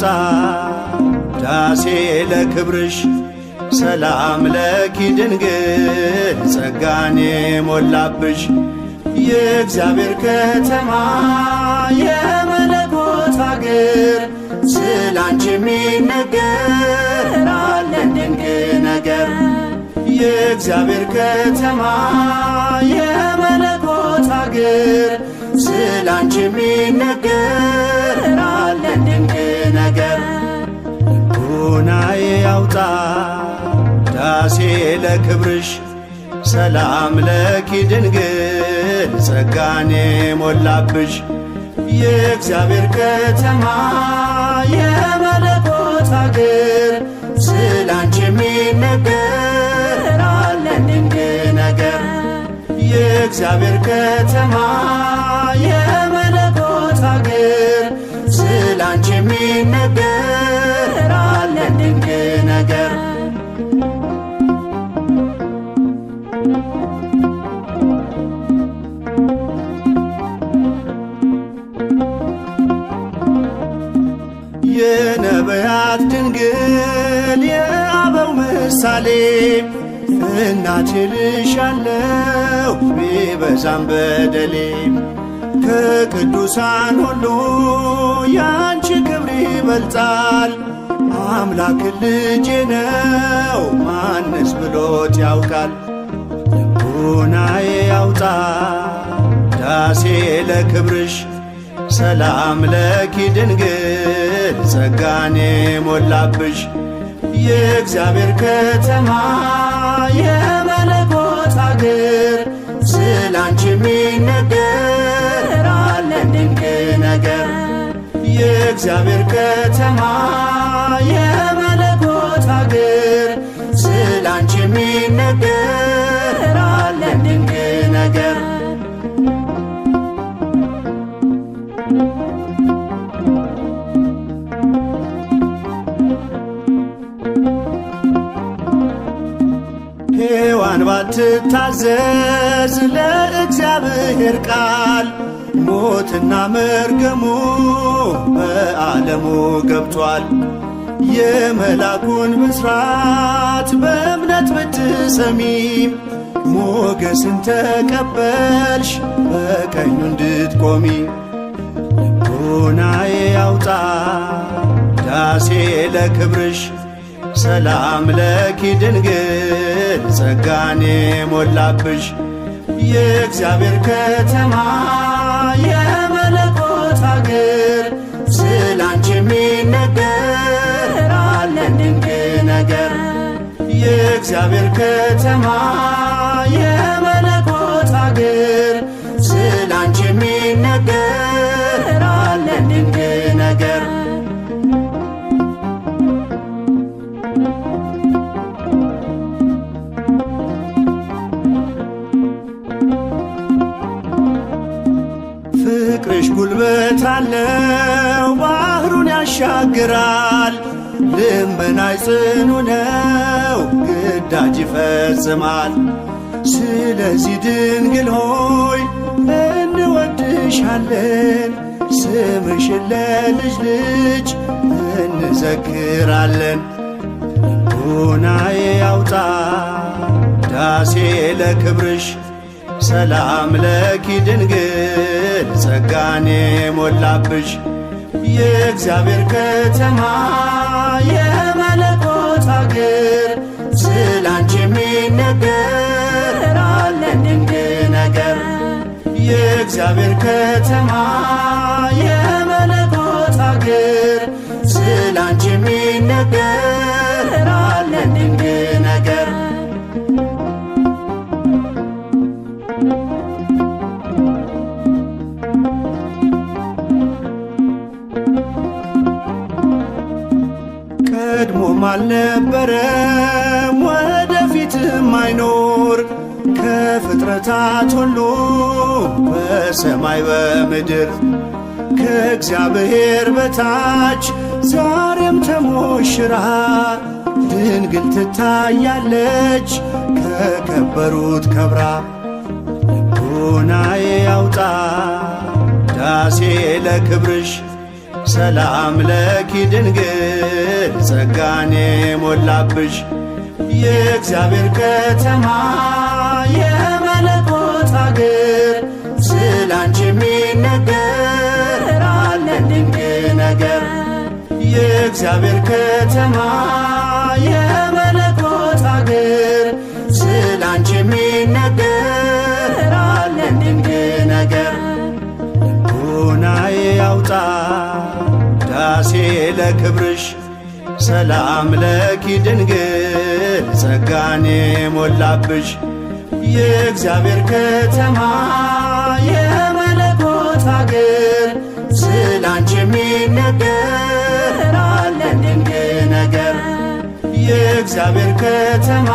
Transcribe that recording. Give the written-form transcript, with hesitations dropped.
ያውጣ ዳሴ ለክብርሽ ሰላም ለኪ ድንግል ጸጋን የሞላብሽ የእግዚአብሔር ከተማ የመለኮት አገር ስላንቺ የሚነገር አለን ድንቅ ነገር የእግዚአብሔር ከተማ የመለኮት አገር ስላንቺ የሚነገር አለን ድንቅ ነገር ልቦናዬ ያውጣ ዳሴ ለክብርሽ ሰላም ለኪ ድንግል ጸጋን የሞላብሽ የእግዚአብሔር ከተማ የመለኮት አገር ስላንቺ የሚነገር አለን ድንቅ ነገር የእግዚአብሔር ከተማ የመለኮት አገር ስላንቺ የሚነገር አለን ድንቅ ነገር የነቢያት ድንግል የአበው ምሳሌ እናቴ ልሻለሁ ቢበዛም በደሌ ከቅዱሳን ሁሉ ያንቺ ክብር ይበልጣል አምላክ ልጄ ነው ማንስ ብሎት ያውቃል ልቦናዬ ያውጣ ዳሴ ለክብርሽ ሰላም ለኪ ድንግል ጸጋን የሞላብሽ የእግዚአብሔር ከተማ የመለኮት አገር ስላንቺ የሚነገር አለን ድንቅ ነገር የእግዚአብሔር ከተማ የመለኮት አገር ስላንቺ የሚነገር አለን ድንቅ ነገር ሔዋን ባትታዘዝ ለእግዚአብሔር ቃል ሞትና መርገሙ በዓለሙ ገብቷል የመላኩን ብስራት በእምነት ብትሰሚም ሞገስን ተቀበልሽ በቀኙ እንድትቆሚ ልቦናዬ ያውጣ ዳሴ ለክብርሽ ሰላም ለኪ ድንግል ጸጋን የሞላብሽ የእግዚአብሔር ከተማ የመለኮት አገር ስላንቺ የሚነገር አለን ድንቅ ነገር የእግዚአብሔር ከተማ የመለኮት አገር ስላንቺ የሚነገር አለን ድንቅ ነገር ፍቅርሽ ጉልበት አለው ባህሩን ያሻግራል ልመናይ ጽኑ ነው ግዳጅ ይፈጽማል ስለዚህ ድንግል ሆይ እንወድሻለን ስምሽን ለልጅ ልጅ እንዘክራለን ልቦናዬ ያውጣ ዳሴ ለክብርሽ ሰላም ለኪ ድንግል ጸጋን የሞላብሽ የእግዚአብሔር ከተማ የመለኮት አገር ስላንቺ የሚነገር አለን ድንቅ ነገር የእግዚአብሔር ከተማ የመለኮት አገር ስላንቺ የሚነገር አለን ድንቅ ነገር ቀድሞም አልነበረም ወደፊትም አይኖር ከፍጥረታት ሁሉ በሰማይ በምድር ከእግዚአብሔር በታች ዛሬም ተሞሽራ ድንግል ትታያለች ከከበሩት ከብራ ልቦናዬ ያውጣ ዳሴ ለክብርሽ ሰላም ለኪ ድንግል ጸጋን የሞላብሽ የእግዚአብሔር ከተማ የመለኮት አገር ስላንቺ የሚነገር አለን ድንቅ ነገር። የእግዚአብሔር ከተማ የመለኮት አገር ስላንቺ የሚነገር አለን ድንቅ ነገር። ልቦናዬ ያውጣ ዳሴ ለክብርሽ ሰላም ለኪ ድንግል ጸጋን የሞላብሽ የእግዚአብሔር ከተማ የመለኮት አገር ስላንቺ የሚነገር አለን ድንቅ ነገር። የእግዚአብሔር ከተማ